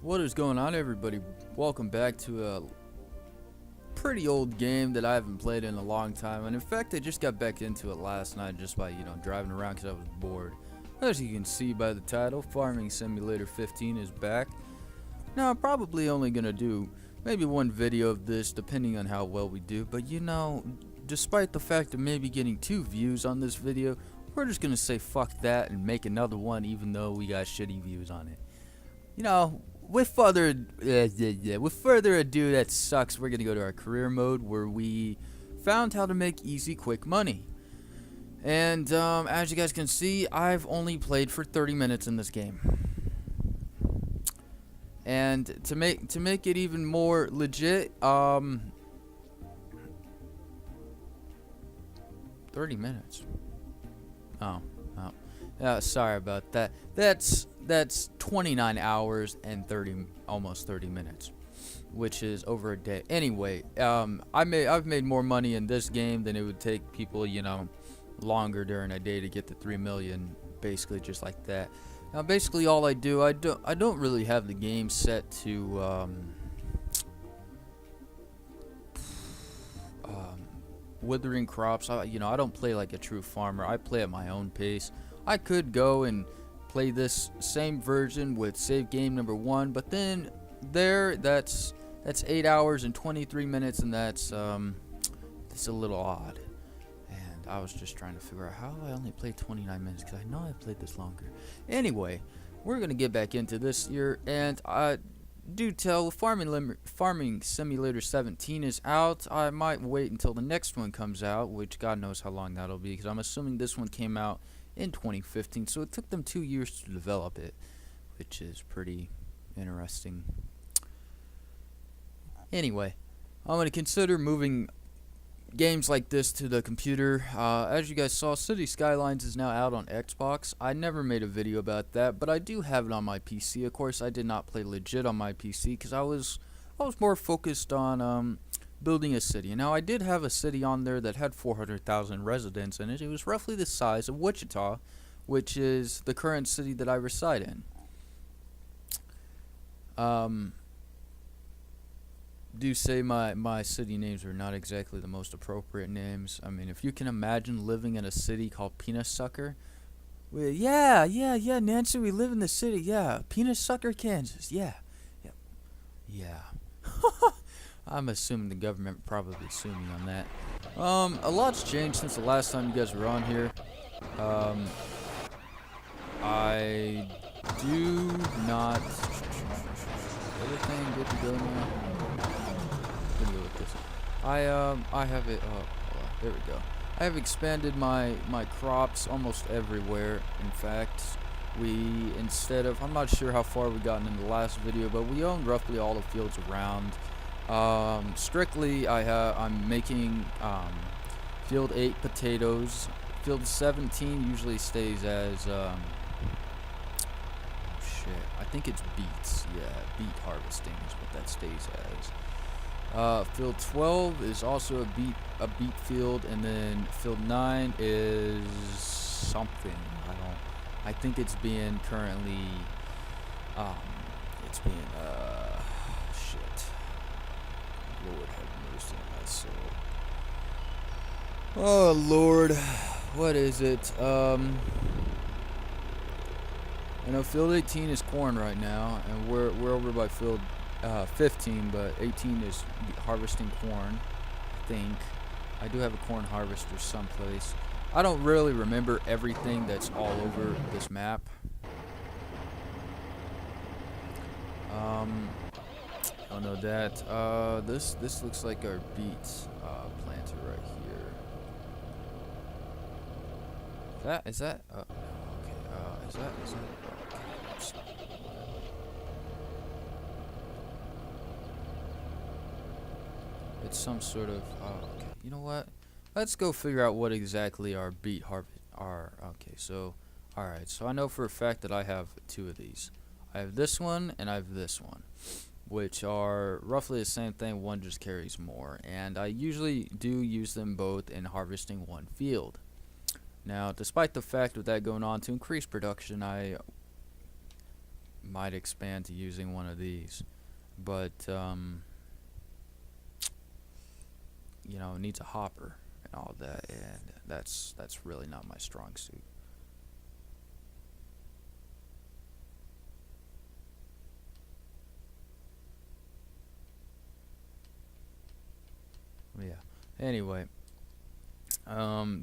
What is going on, everybody? Welcome back to a pretty old game that I haven't played in a long time, and in fact I just got back into it last night just by driving around because I was bored. As you can see by the title, Farming Simulator 15 is back. Now I'm probably only gonna do maybe one video of this depending on how well we do, but despite the fact of maybe getting 2 views on this video, we're just gonna say fuck that and make another one even though we got shitty views on it. With further ado, that sucks. We're gonna go to our career mode where we found how to make easy, quick money. And as you guys can see, I've only played for 30 minutes in this game. And to make it even more legit, 30 minutes. Oh. Sorry about that. That's 29 hours and almost 30 minutes, which is over a day. Anyway, I've made more money in this game than it would take people, longer during a day to get to 3 million, basically just like that. Now, basically all I don't really have the game set to withering crops. I don't play like a true farmer. I play at my own pace. I could go and play this same version with save game number 1, but then that's 8 hours and 23 minutes, and that's a little odd. And I was just trying to figure out how I only played 29 minutes because I know I played this longer. Anyway, we're gonna get back into this here, and do tell Farming Simulator 17 is out. I might wait until the next one comes out, which God knows how long that'll be, because I'm assuming this one came out in 2015, so it took them 2 years to develop it, which is pretty interesting. Anyway, I'm going to consider moving games like this to the computer. As you guys saw, City Skylines is now out on Xbox. I never made a video about that, but I do have it on my PC. Of course, I did not play legit on my PC because I was more focused on building a city. Now, I did have a city on there that had 400,000 residents in it. It was roughly the size of Wichita, which is the current city that I reside in. Do say my city names are not exactly the most appropriate names. I mean, if you can imagine living in a city called Peanut Sucker. Well, yeah, Nancy, we live in the city, yeah. Peanut Sucker, Kansas, yeah. I'm assuming the government probably sued me on that. A lot's changed since the last time you guys were on here. I do not... Everything good to go now? Gonna go with this. I have it... Oh, there we go. I have expanded my crops almost everywhere. In fact, instead of... I'm not sure how far we gotten in the last video, but we own roughly all the fields around. Strictly, I'm making field 8 potatoes. Field 17 usually stays as I think it's beets. Yeah, beet harvesting is what that stays as. Field 12 is also a beet field, and then field 9 is something. I think it's being currently it's being shit. Lord have mercy on my soul. Oh Lord, what is it? I know field 18 is corn right now, and we're over by field 15, but 18 is harvesting corn. I think I do have a corn harvester someplace. I don't really remember everything that's all over this map. Oh no, that this looks like our beets planter right here. Is that okay, is that okay, it's some sort of okay, you know what, let's go figure out what exactly our beet harvest are. Okay, so alright, so I know for a fact that I have 2 of these. I have this one and I have this one, which are roughly the same thing. One just carries more, and I usually do use them both in harvesting one field. Now, despite the fact of that going on to increase production, I might expand to using one of these, but you know, it needs a hopper and all that, and that's really not my strong suit. Yeah. Anyway,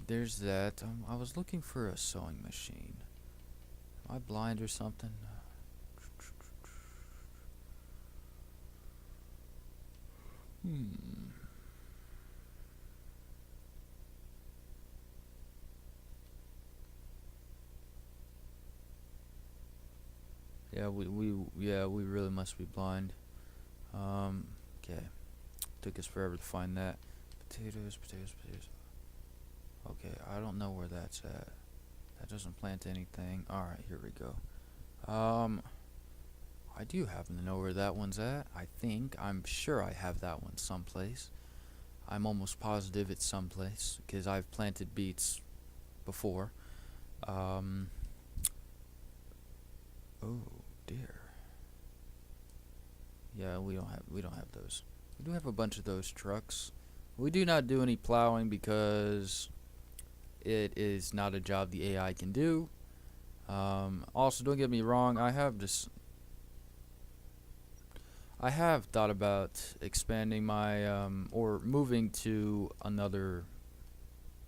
there's that. I was looking for a sewing machine. Am I blind or something? Hmm. We really must be blind. Okay. Took us forever to find that. Potatoes, potatoes, potatoes. Okay, I don't know where that's at. That doesn't plant anything. Alright, here we go. I do happen to know where that one's at. I'm sure I have that one someplace. I'm almost positive it's someplace, because I've planted beets before. Oh dear. Yeah, we don't have those. We do have a bunch of those trucks. We do not do any plowing because it is not a job the AI can do. Also, don't get me wrong, I have thought about expanding my or moving to another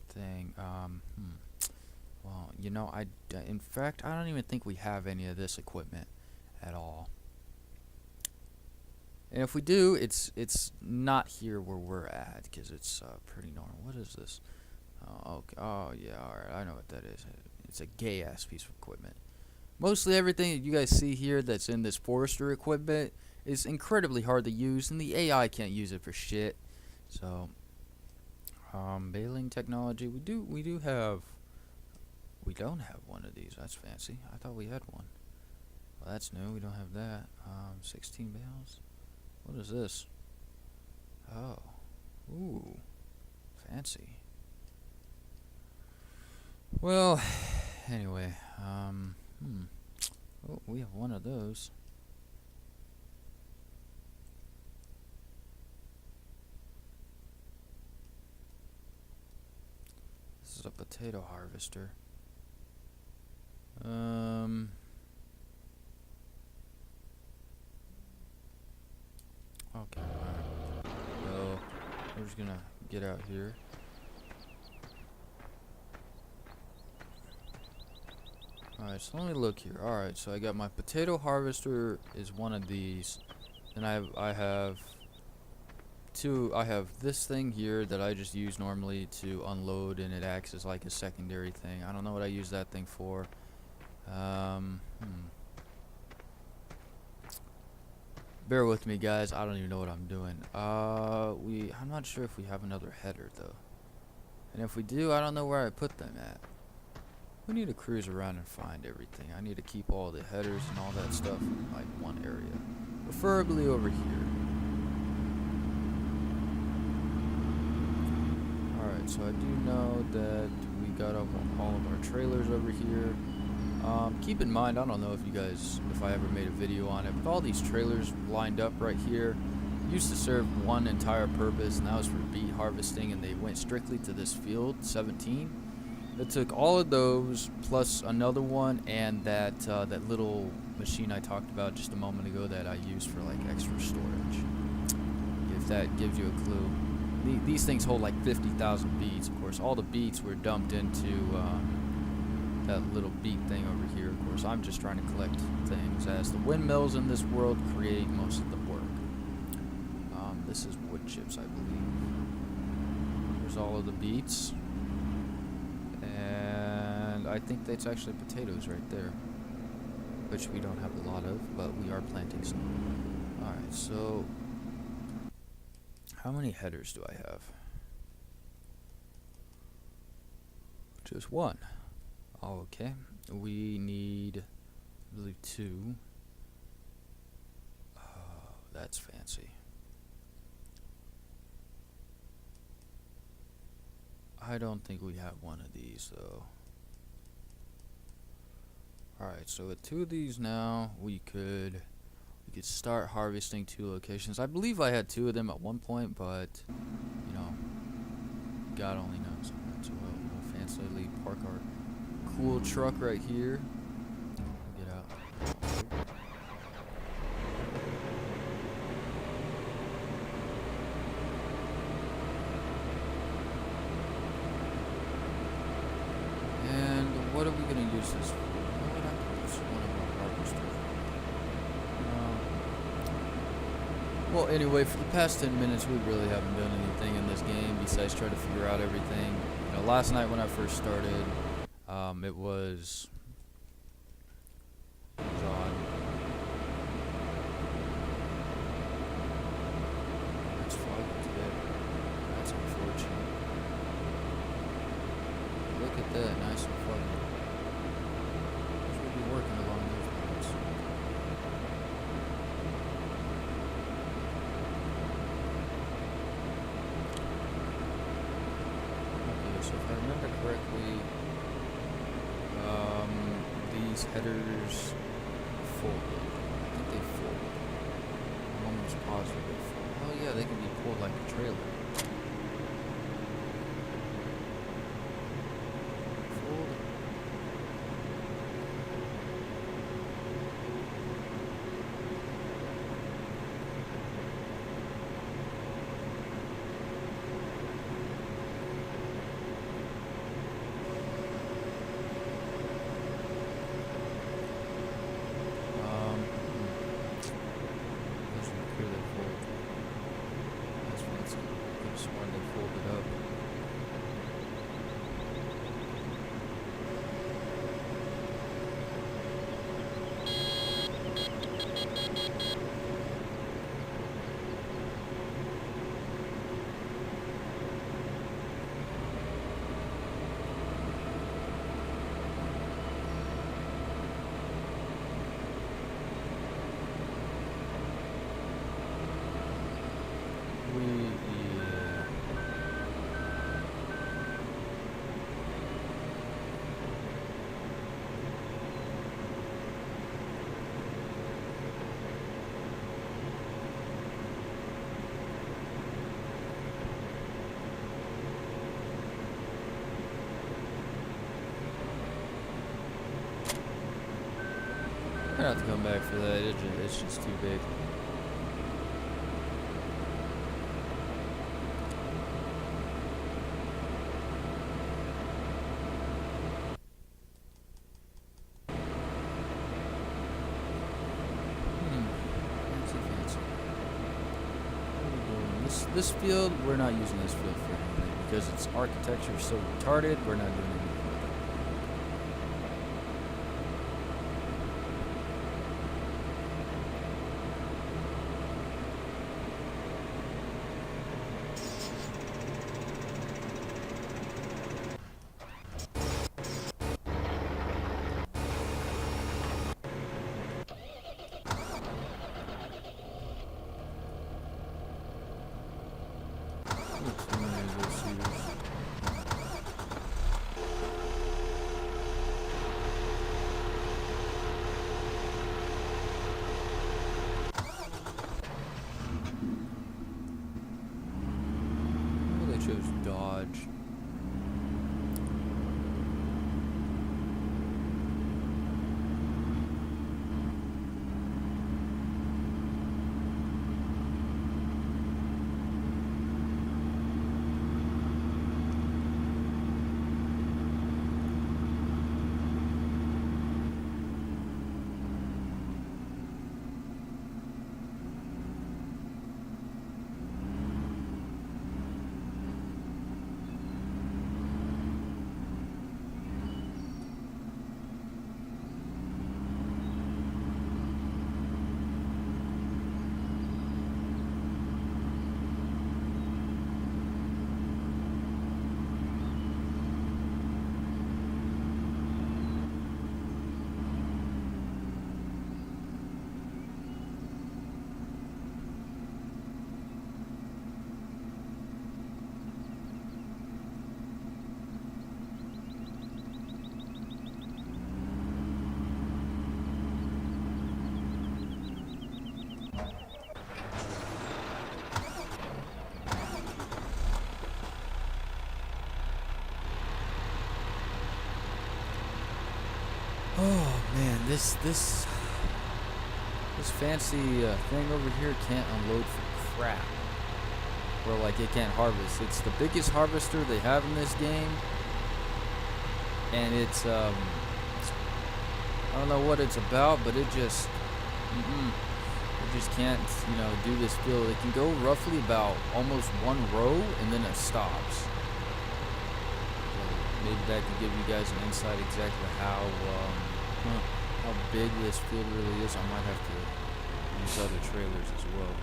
thing. Well, you know, in fact, I don't even think we have any of this equipment at all. And if we do, it's not here where we're at, because it's pretty normal. What is this? Oh, okay. Oh, yeah, alright. I know what that is. It's a gay-ass piece of equipment. Mostly everything that you guys see here that's in this forester equipment is incredibly hard to use, and the AI can't use it for shit. So, baling technology. We don't have one of these. That's fancy. I thought we had one. Well, that's new. We don't have that. 16 bales. What is this? Oh. Ooh. Fancy. Well, anyway, oh, we have one of those. This is a potato harvester. Okay, alright. So, we're just gonna get out here. Alright, so let me look here. Alright, so I got my potato harvester is one of these. And I have this thing here that I just use normally to unload, and it acts as like a secondary thing. I don't know what I use that thing for. Bear with me, guys. I don't even know what I'm doing. I'm not sure if we have another header though. And if we do, I don't know where I put them at. We need to cruise around and find everything. I need to keep all the headers and all that stuff in like one area. Preferably over here. Alright, so I do know that we got all of our trailers over here. Keep in mind, I don't know if I ever made a video on it, but all these trailers lined up right here used to serve one entire purpose, and that was for beet harvesting, and they went strictly to this field, 17. It took all of those, plus another one, and that little machine I talked about just a moment ago that I used for like extra storage. If that gives you a clue. These things hold like 50,000 beets. Of course, all the beets were dumped into that little beet thing over here. Of course, I'm just trying to collect things, as the windmills in this world create most of the work. This is wood chips, I believe. There's all of the beets. And I think that's actually potatoes right there, which we don't have a lot of, but we are planting some. Alright, so how many headers do I have? Just one. Okay, we need, I believe, 2. Oh, that's fancy. I don't think we have one of these though. Alright, so with 2 of these now, we could start harvesting 2 locations. I believe I had 2 of them at one point, but you know, God only knows. Alright, so we'll fancily park our cool truck right here. Get out. And what are we gonna use this for? You know what? I can use one of our harvesters. Well, anyway, for the past 10 minutes, we really haven't done anything in this game besides try to figure out everything. You know, last night when I first started, it was odd. It's foggy today. That's unfortunate. Look at that, nice and foggy. Should be working along those lines. Okay, so if I remember correctly, these headers folded. I think they fold. I'm almost positive they fold. Oh yeah, they can be pulled like a trailer. Fold. Doesn't appear they fold. That's fancy. Could have sworn they folded up. Yeah. I'm gonna have to come back for that. It's just too big. Fancy, fancy. What are we doing? This field, we're not using this field for anything because its architecture is so retarded. We're not doing anything with it. Looks too many of those cedars. Oh, they chose Dodge. this fancy thing over here can't unload for crap. Or like it can't harvest. It's the biggest harvester they have in this game, and it's I don't know what it's about, but it just can't do this field. It can go roughly about almost one row and then it stops. So maybe that could give you guys an insight exactly how big this field really is. I might have to use other trailers as well.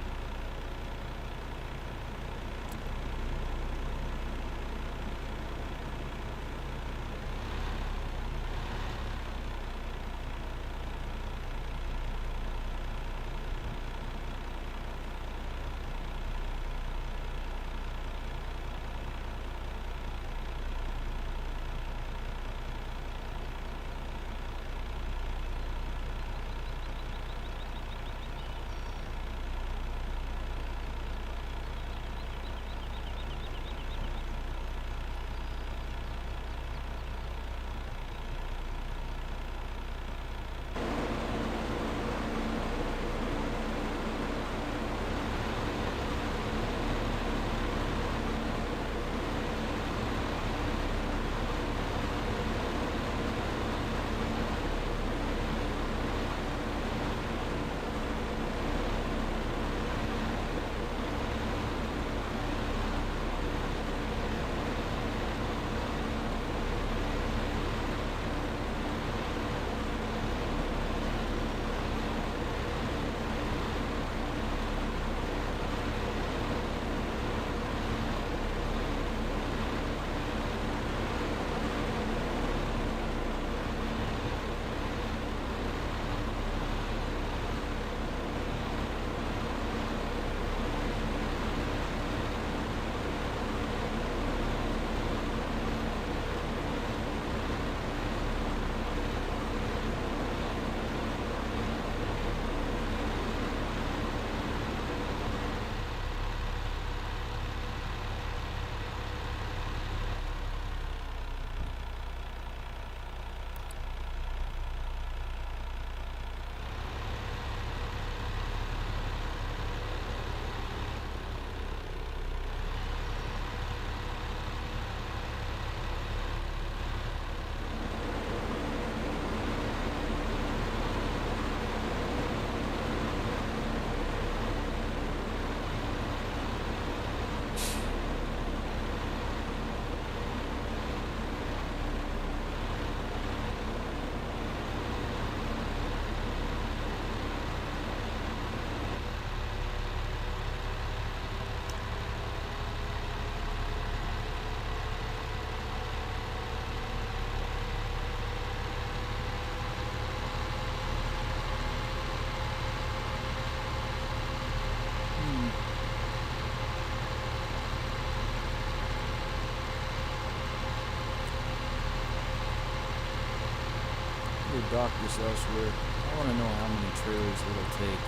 Dock this elsewhere. I want to know how many trailers it'll take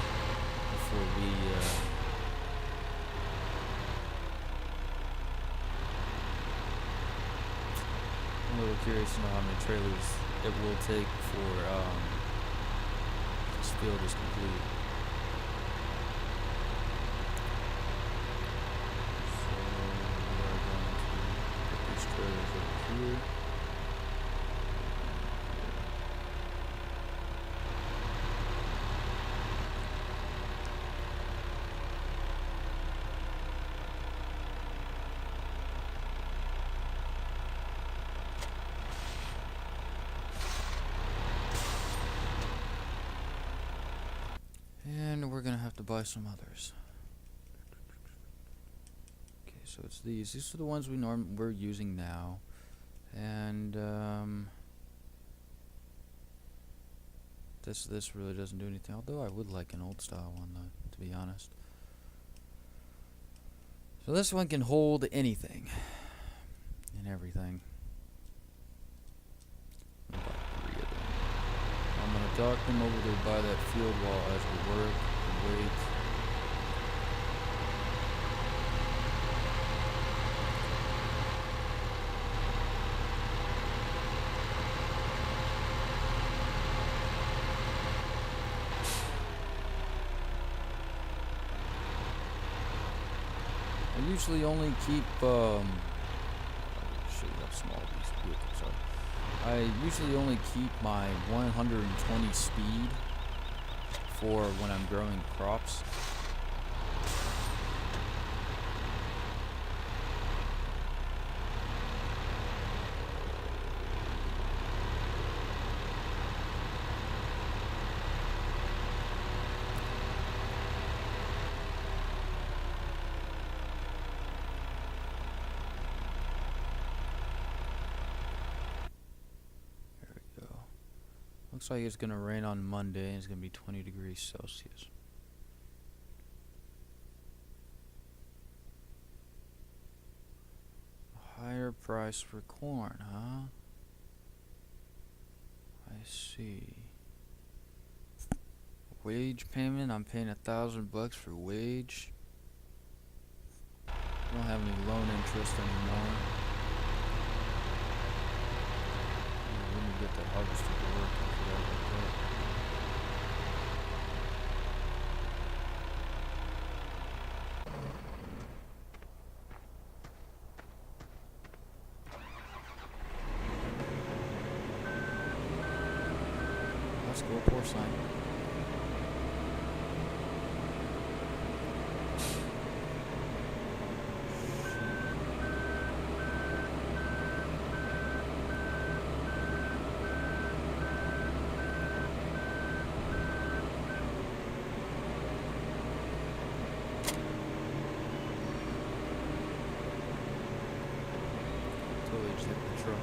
before we I'm a little curious to know how many trailers it will take for this field is complete. So we are going to put these trailers over here. We're gonna have to buy some others. Okay, so it's these. These are the ones we're using now, and this really doesn't do anything. Although I would like an old style one, though, to be honest. So this one can hold anything and everything. About 3 of them. I'm gonna dock them over there by that field wall as we work. Wait. usually only keep show you how small these vehicles are. I usually only keep my 120 speed for when I'm growing crops. Looks like it's gonna rain on Monday and it's gonna be 20 degrees Celsius. Higher price for corn, huh? I see. Wage payment, I'm paying $1,000 for wage. I don't have any loan interest anymore. We need to get that harvester to work. I forgot about that. Let's go, porcine. Totally just hit the truck.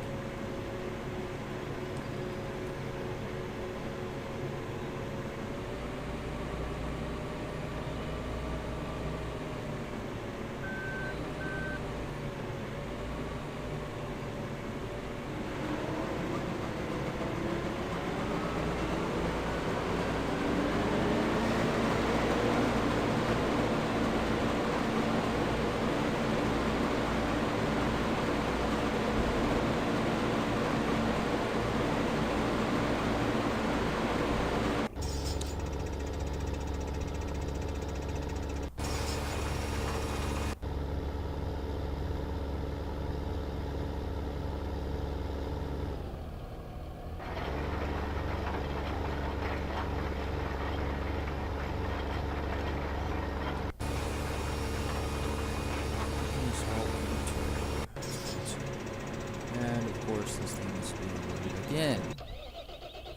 And of course this thing is being loaded again.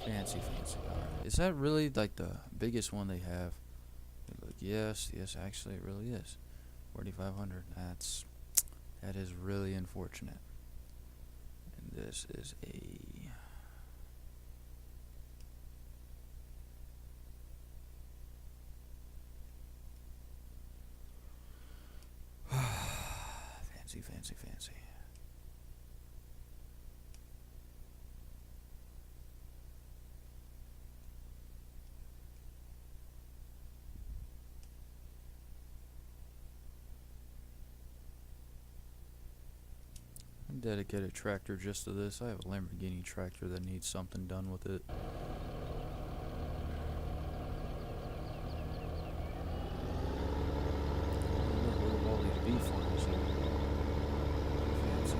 Fancy. Alright. Is that really like the biggest one they have? Look, yes, actually it really is. 4,500. That is really unfortunate. And this is a fancy. Dedicate a tractor just to this. I have a Lamborghini tractor that needs something done with it. Look at all these bee farms here. Fancy.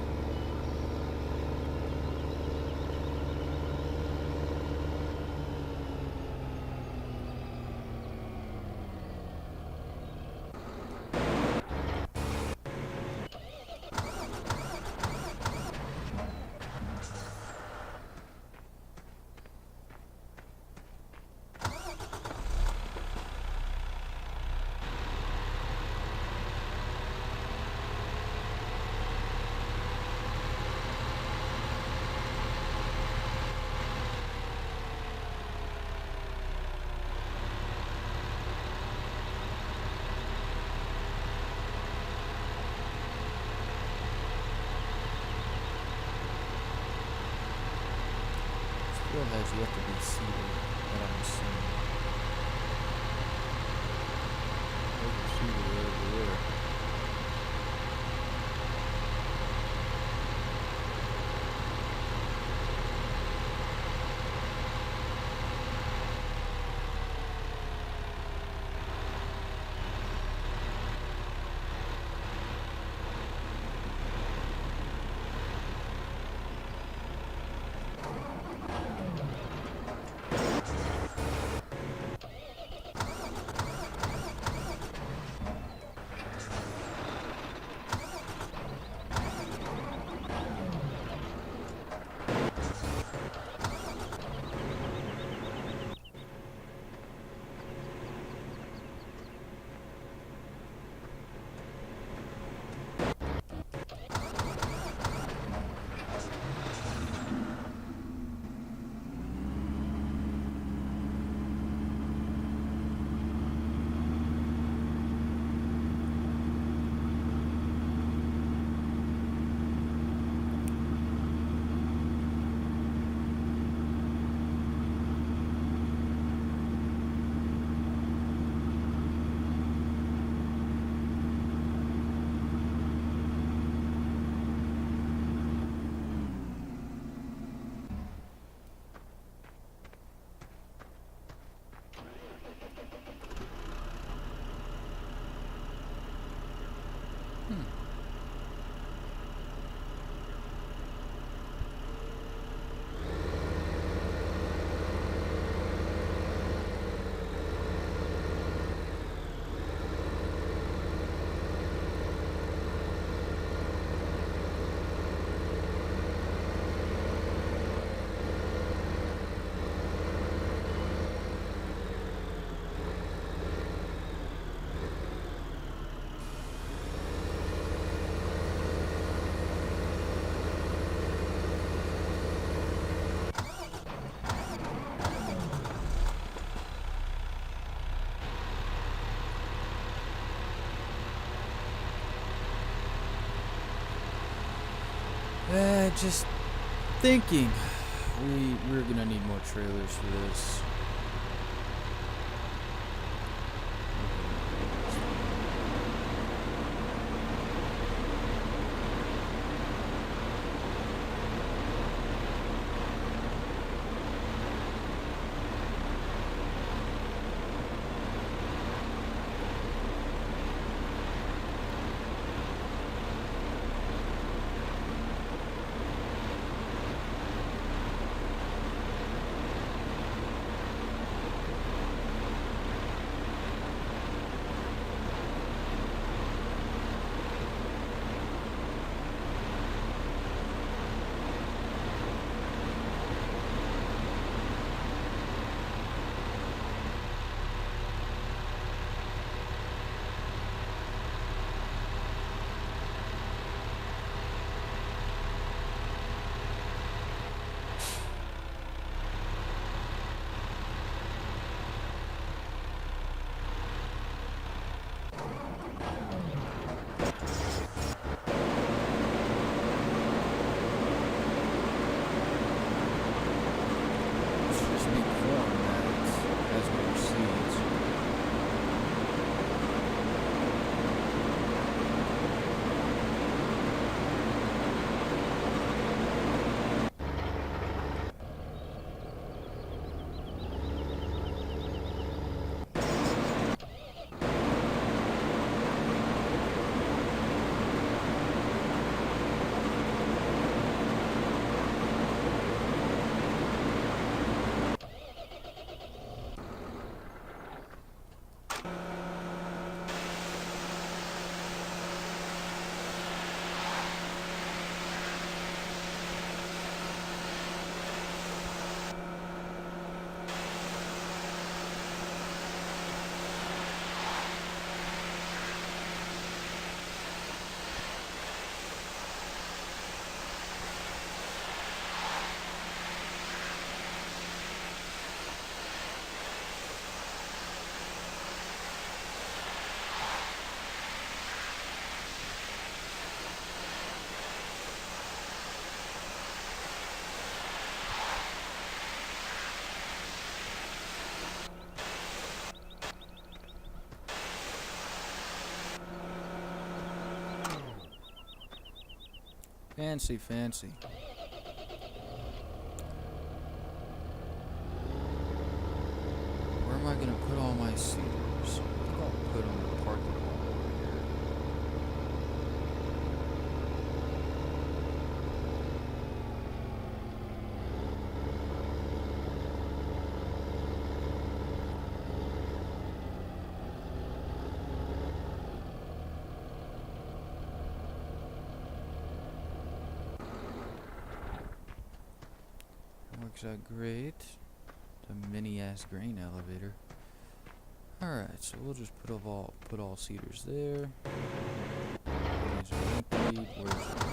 Still has yet to be seeded, that I'm assuming. There's a seeder over there. just thinking we're gonna need more trailers for this. Fancy, fancy. Where am I gonna put all my cedars? I think I'll put them in the parking lot over here. Works out great. The mini ass grain elevator. Alright, so we'll just put all cedars there. These are empty. Where's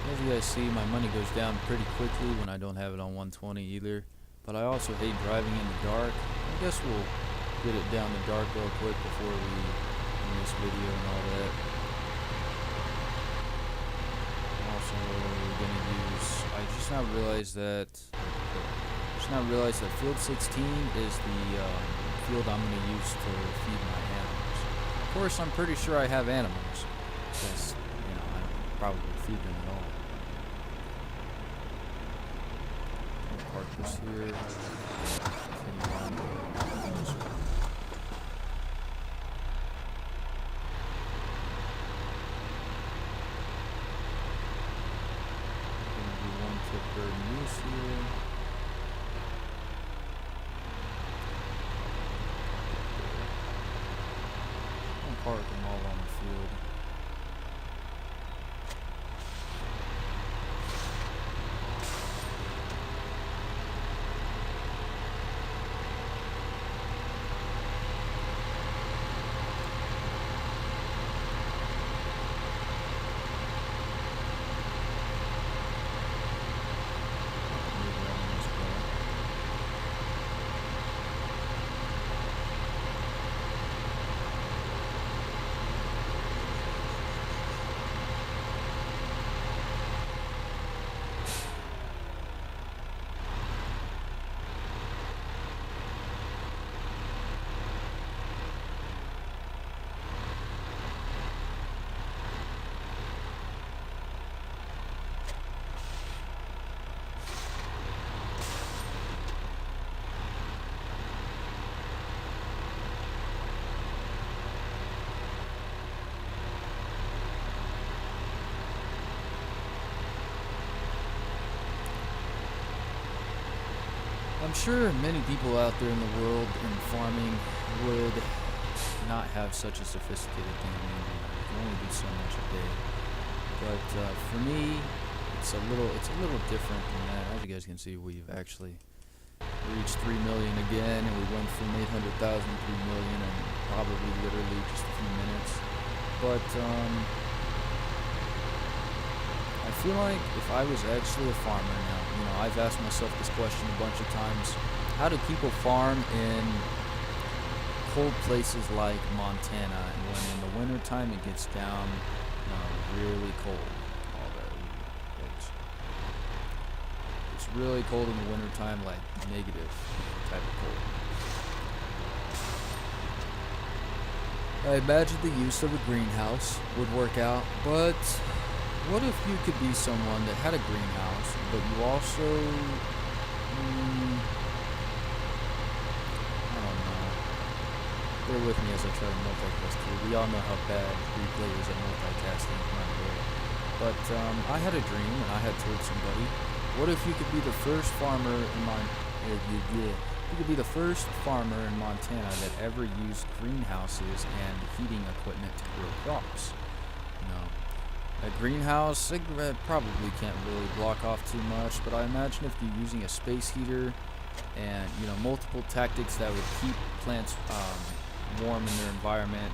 As you guys see, my money goes down pretty quickly when I don't have it on 120 either. But I also hate driving in the dark. I guess we'll get it down the dark real quick before we end this video and all that. Also, we're gonna use. I just now realized that field 16 is the field I'm gonna use to feed my animals. Of course, I'm pretty sure I have animals. Because, I don't probably feed them at all. I'll park this here. Continue on this way. Gonna do one tip bird moose here. I'll park them all on the field. I'm sure many people out there in the world in farming would not have such a sophisticated thing. I mean, you can only do so much a day. But for me, it's a little different than that. As you guys can see, we've actually reached 3 million again, and we went from 800,000 to 3 million in probably literally just a few minutes. But I feel like if I was actually a farmer now, I've asked myself this question a bunch of times. How do people farm in cold places like Montana, and when in the wintertime it gets down really cold? All that, it's really cold in the wintertime, like negative type of cold. I imagine the use of a greenhouse would work out, but what if you could be someone that had a greenhouse, but you also, I don't know. Bear with me as I try to multicast here. We all know how bad replay is at multicasting. But I had a dream, and I had told somebody, what if you could be the first farmer in you could be the first farmer in Montana that ever used greenhouses and heating equipment to grow crops? A greenhouse, it probably can't really block off too much, but I imagine if you're using a space heater and, multiple tactics that would keep plants warm in their environment,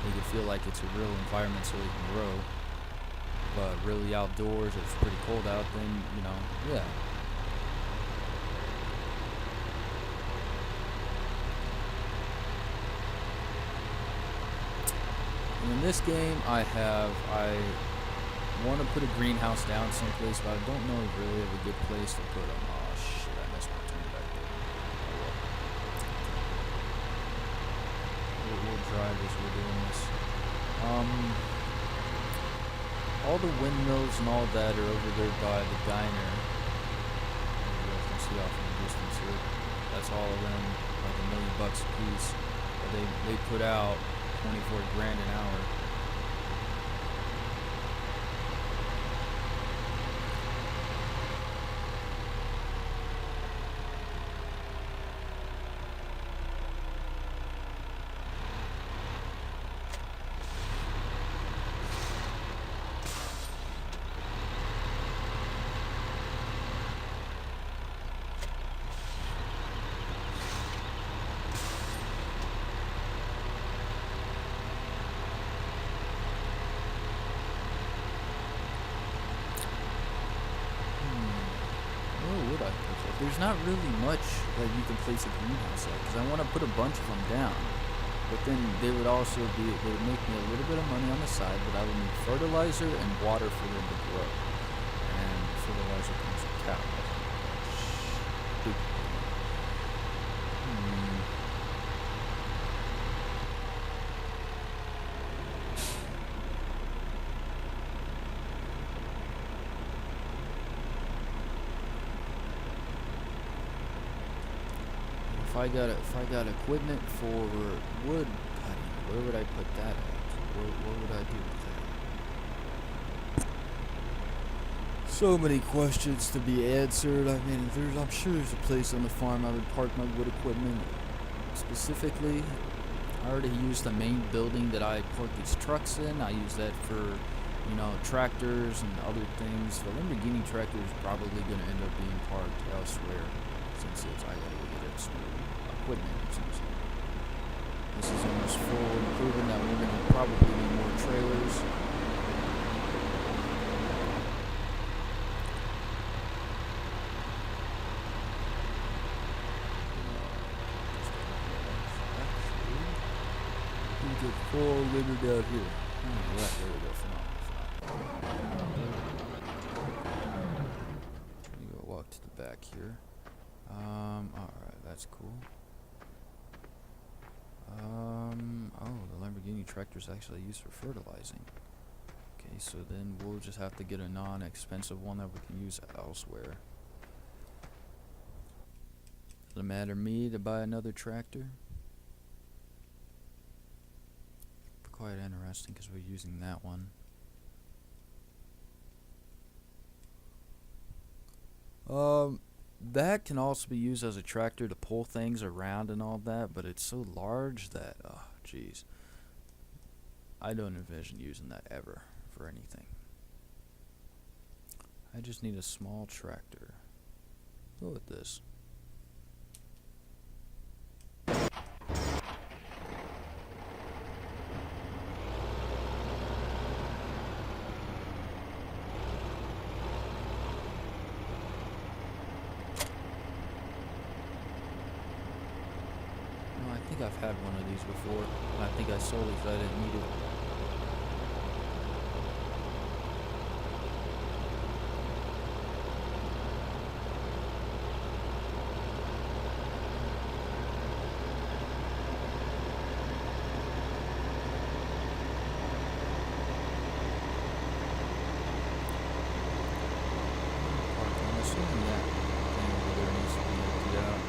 make it feel like it's a real environment so they can grow, but really outdoors, it's pretty cold out, then, yeah. In this game, I want to put a greenhouse down someplace, but I don't know really of a good place to put them. Oh shit, I missed my turn back there. We'll drive as we're doing this. All the windmills and all that are over there by the diner. You guys can see off in the distance here. That's all of them, like $1 million a piece. But they put out 24 grand an hour. There's not really much that you can place a greenhouse at, because I want to put a bunch of them down. But then they would make me a little bit of money on the side, but I would need fertilizer and water for them to grow. And fertilizer comes from cows. if I got equipment for wood cutting, where would I put that at? What would I do with that? So many questions to be answered. I mean, I'm sure there's a place on the farm I would park my wood equipment. Specifically, I already use the main building that I park these trucks in. I use that for, you know, tractors and other things. The Lamborghini tractor is probably going to end up being parked elsewhere, since I gotta go get it some equipment. This is almost full, proving that we're going to probably need more trailers. Get full litter down here. Oh, right, there we go. Let me go walk to the back here. Alright, that's cool. Oh, the Lamborghini tractor is actually used for fertilizing. Okay, so then we'll just have to get a non-expensive one that we can use elsewhere. Does it matter to me to buy another tractor? Quite interesting because we're using that one. That can also be used as a tractor to pull things around and all that, but it's so large that, oh, jeez, I don't envision using that ever for anything. I just need a small tractor. Go with this. I think I've had one of these before, and I think I sold it because I didn't need it. I'm assuming that thing over there needs to be emptied out.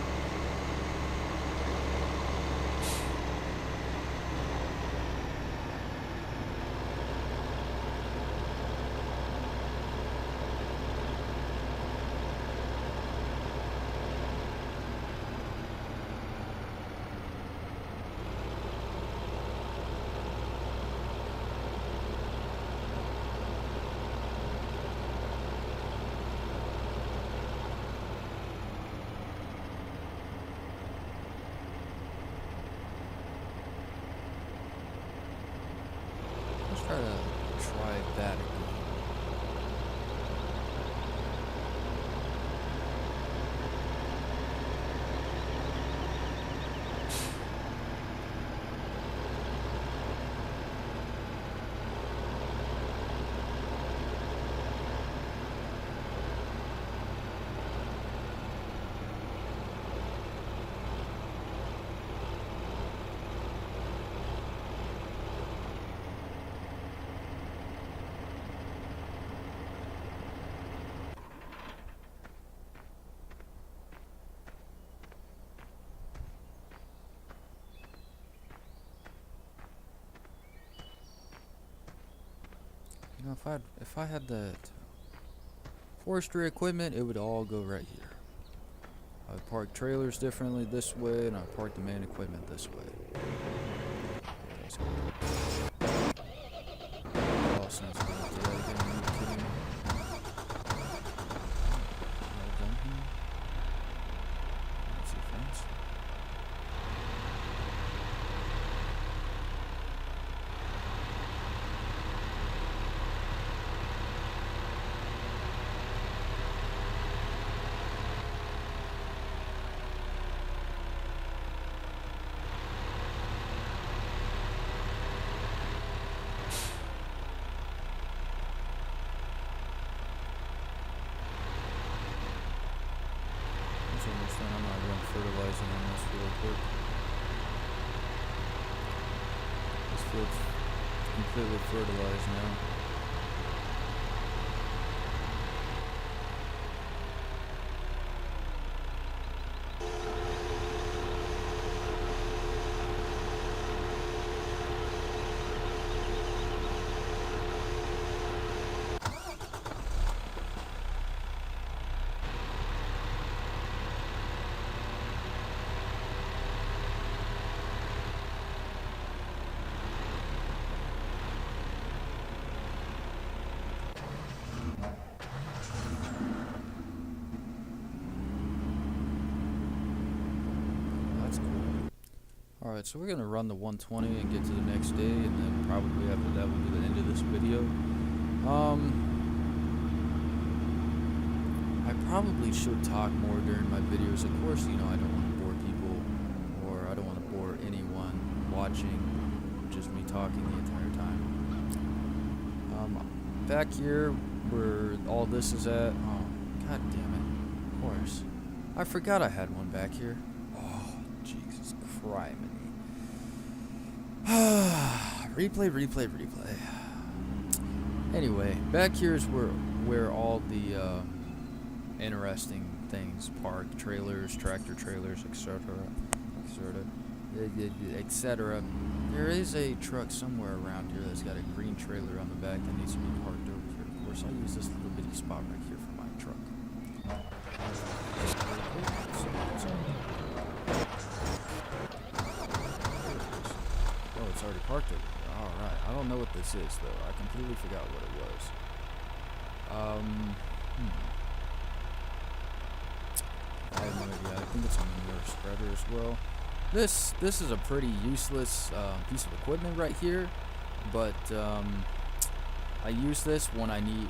Let's try that again. You know, if I had that forestry equipment, it would all go right here. I'd park trailers differently this way, and I'd park the main equipment this way. Oh, sounds good. Do that again. Are you kidding me? All done here? That's the fence. Almost done. I'm gonna run fertilizing on this real quick. This field's completely fertilized now. that's cool. Alright, so we're gonna run the 120 and get to the next day, and then probably after that we'll do the end of this video. I probably should talk more during my videos. Of course, you know, I don't want to bore people, or I don't want to bore anyone watching, just me talking the entire time. Back here, where all this is at, oh, god damn it, of course. I forgot I had one back here. Oh, Jesus criminy. Replay. Anyway, back here is where all the interesting things park, trailers, tractor trailers, etc. There is a truck somewhere around here that's got a green trailer on the back that needs to be parked over here. Of course, I'll use this little bitty spot right here for my truck. Oh, it's already parked over there. Alright, I don't know what this is though. I completely forgot what it was. I have no idea. I think it's on the mirror spreader as well. This is a pretty useless piece of equipment right here, but I use this when I need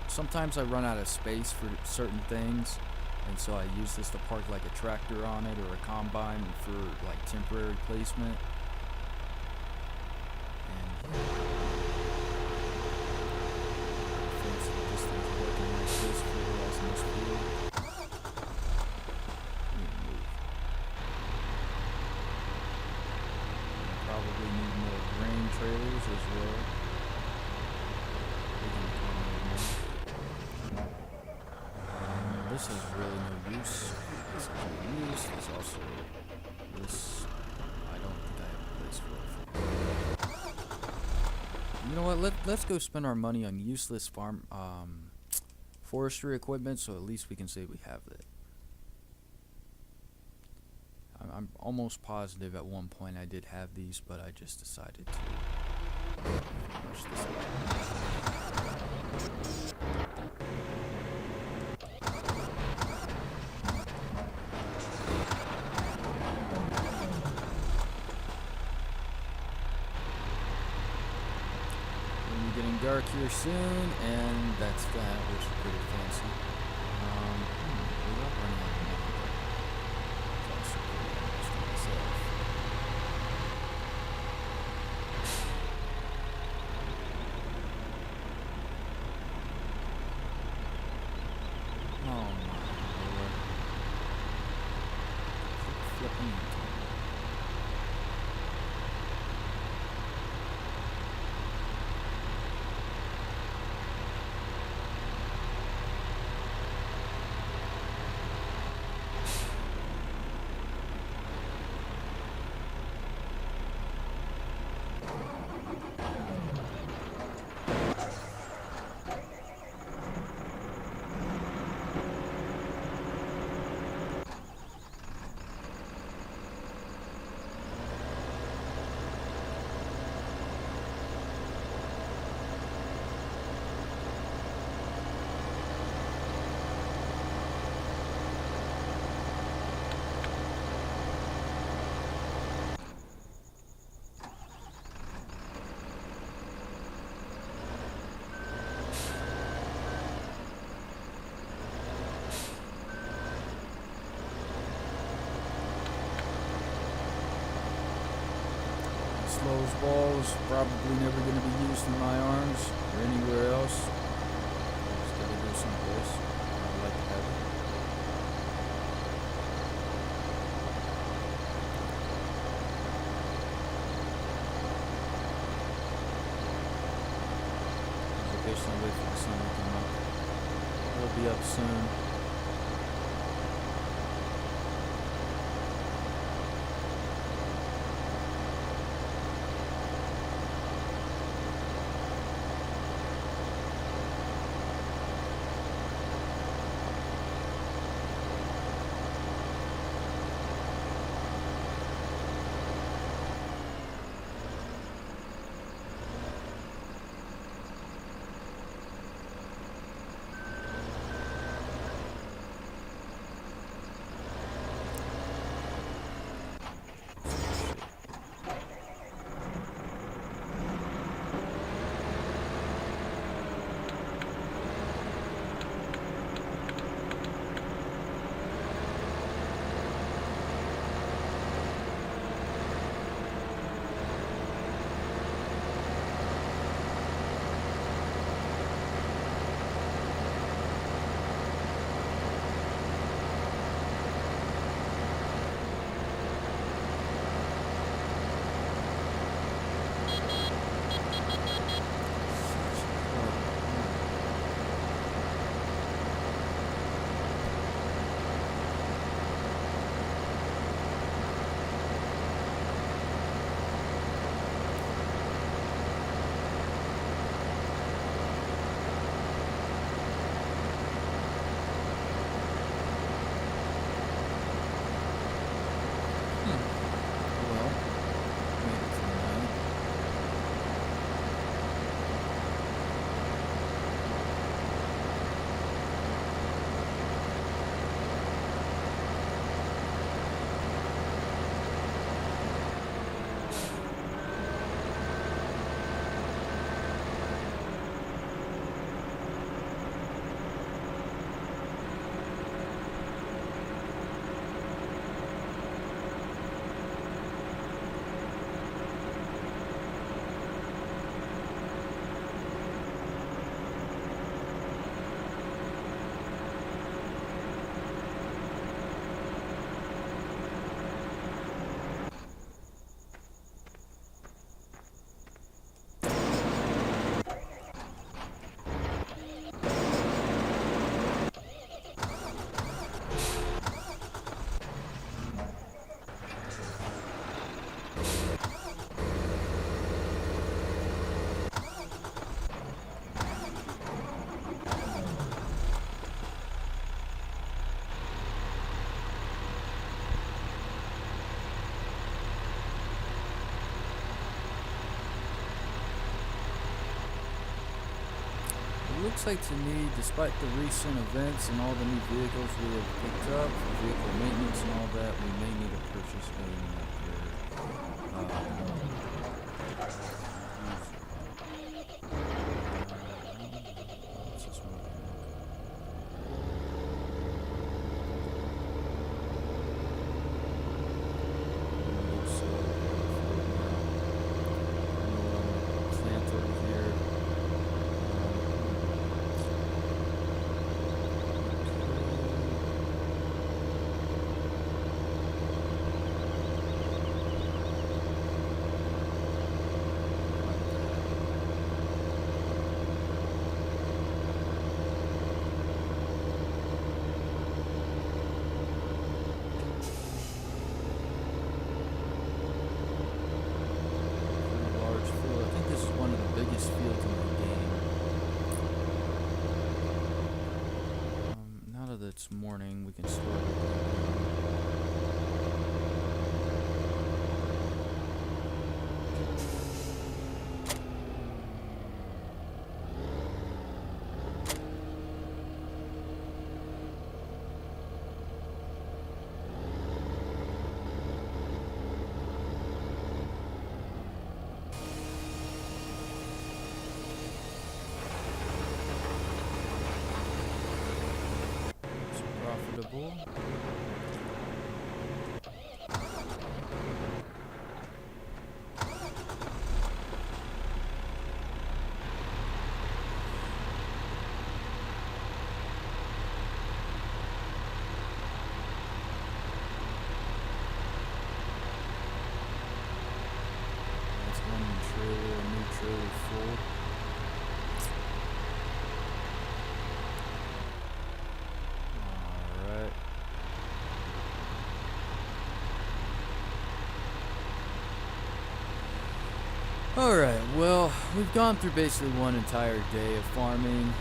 sometimes I run out of space for certain things, and so I use this to park like a tractor on it or a combine for like temporary placement. And this thing's working like this for the rest of this field. Probably need more grain trailers as well. This is really no use. This is no use. There's also this. I don't think I have a place for it. You know what? Let's go spend our money on useless forestry equipment, so at least we can say we have it. I'm almost positive at one point I did have these, but I just decided to finish this up. We're getting dark here soon, and that's that, which is pretty fancy. We're not running out of money. Slow's ball is probably never going to be used in my arms or anywhere else. Just gotta go someplace. I'd like to have it. I'm patiently wait for the sun to come up. It'll be up soon. looks like to me, despite the recent events and all the new vehicles we have picked up, vehicle maintenance and all that, we may need to purchase a new what's this one? Plant over here. Field in the game. Now that it's morning, we can start profitable. That's one trailer, a new trailer full. Alright, well, we've gone through basically one entire day of farming,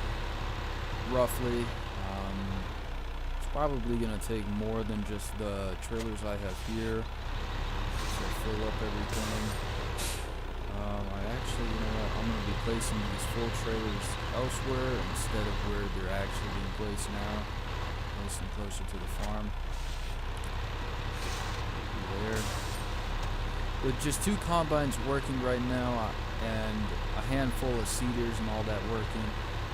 roughly. It's probably going to take more than just the trailers I have here to fill up everything. I actually, you know what, I'm going to be placing these full trailers elsewhere instead of where they're actually being placed now. Place them closer to the farm. There. With just 2 combines working right now and a handful of seeders and all that working,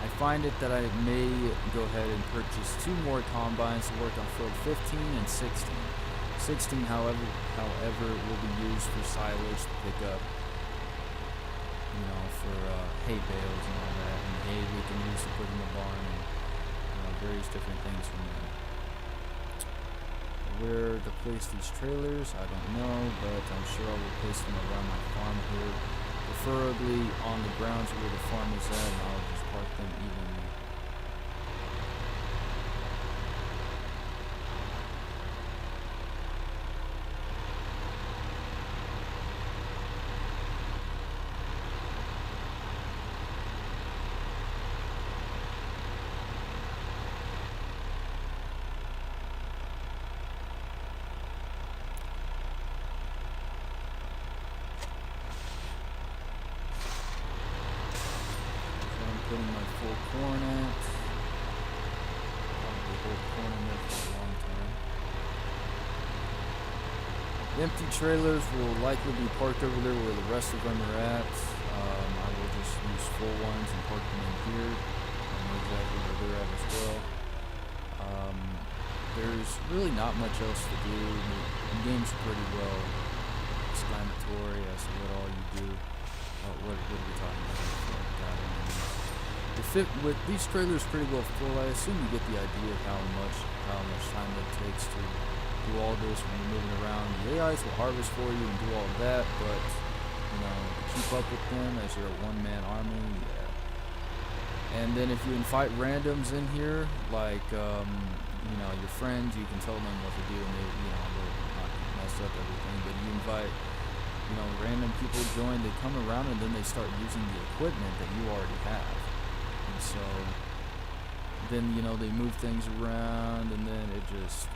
I find it that I may go ahead and purchase 2 more combines to work on field 15 and 16. 16, however, will be used for silage to pick up, you know, for hay bales and all that, and hay we can use to put in the barn, and various different things from there. Where to place these trailers, I don't know, but I'm sure I will place them around my farm here, preferably on the grounds where the farm is at, and I'll just park them evenly. Putting my full corn at. Probably hold corn in there for a long time. The empty trailers will likely be parked over there where the rest of them are at. I will just use full ones and park them in here. I know exactly where they're at as well. There's really not much else to do. The game's pretty well explanatory as to what all you do. What are we talking about? With these trailers pretty well full, I assume you get the idea of how much time it takes to do all this when you're moving around. The AIs will harvest for you and do all of that, but you know, to keep up with them as you're a one-man army, yeah. And then if you invite randoms in here, like you know, your friends, you can tell them what to do, and they, you know, they'll not mess up everything. But you invite, you know, random people join, they come around, and then they start using the equipment that you already have. And so then, you know, they move things around, and then it just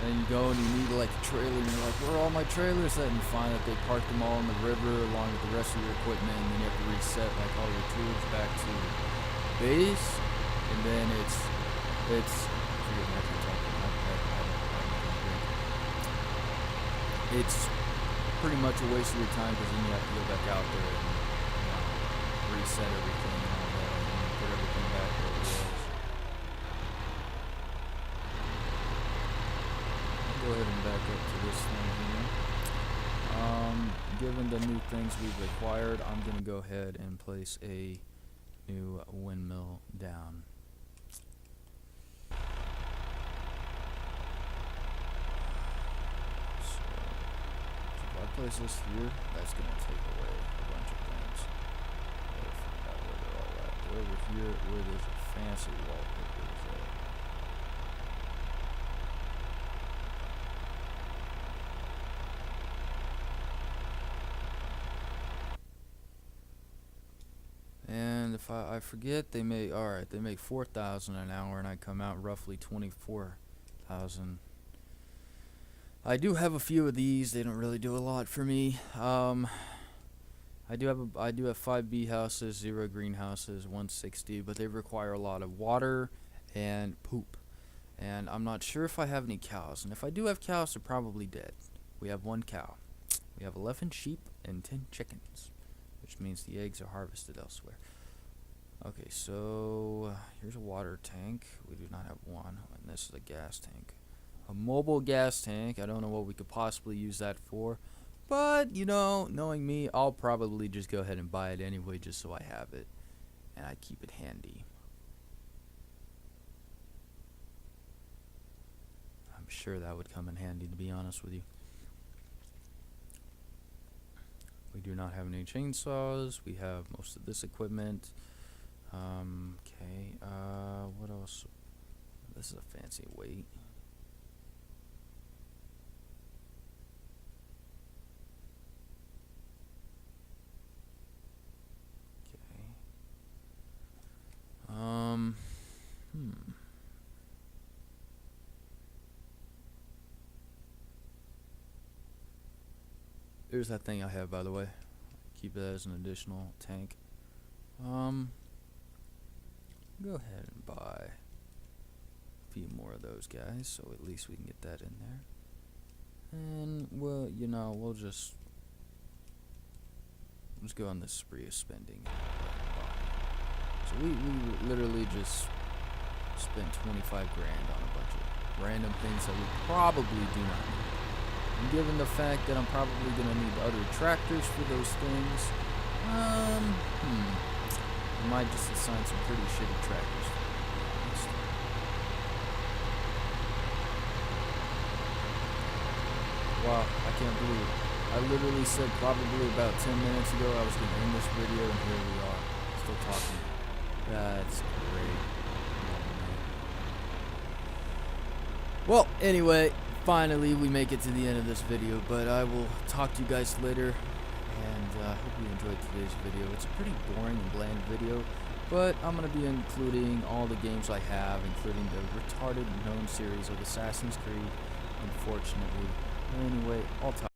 And you go and you need like a trailer, and you're like, where are all my trailers at? And you find that they parked them all in the river along with the rest of your equipment, and then you have to reset like all your tools back to base, and then it's it's pretty much a waste of your time, because then you have to go back out there and reset everything and all that, and put everything back where it was. I'll go ahead and back up to this thing here. Given the new things we've acquired, I'm going to go ahead and place a new windmill down. So if I place this here, that's going to take away a bunch of things. Gotta find out where they're all at. They're over here where there's a fancy wallpaper is at. And if I forget, they make, alright, they make 4,000 an hour, and I come out roughly 24,000. I do have a few of these. They don't really do a lot for me. I do have 5 bee houses, 0 greenhouses, 160, but they require a lot of water and poop. And I'm not sure if I have any cows. And if I do have cows, they're probably dead. We have 1 cow. We have 11 sheep and 10 chickens, which means the eggs are harvested elsewhere. Okay, so here's a water tank. We do not have one, and this is a gas tank. A mobile gas tank. I don't know what we could possibly use that for, but you know, knowing me, I'll probably just go ahead and buy it anyway, just so I have it and I keep it handy. I'm sure that would come in handy, to be honest with you. We do not have any chainsaws. We have most of this equipment. Okay, what else? This is a fancy weight. There's that thing I have, by the way. Keep it as an additional tank. Go ahead and buy a few more of those guys, so at least we can get that in there. And well, you know, we'll just go on this spree of spending. So we literally just spent 25 grand on a bunch of random things that we probably do not need. And given the fact that I'm probably going to need other tractors for those things, I might just assign some pretty shitty tractors for this. Wow, I can't believe it. I literally said probably about 10 minutes ago I was going to end this video, and here we are, still talking. That's great. Well, anyway, finally we make it to the end of this video, but I will talk to you guys later, and I hope you enjoyed today's video. It's a pretty boring and bland video, but I'm going to be including all the games I have, including the retarded known series of Assassin's Creed, unfortunately. Anyway, I'll talk.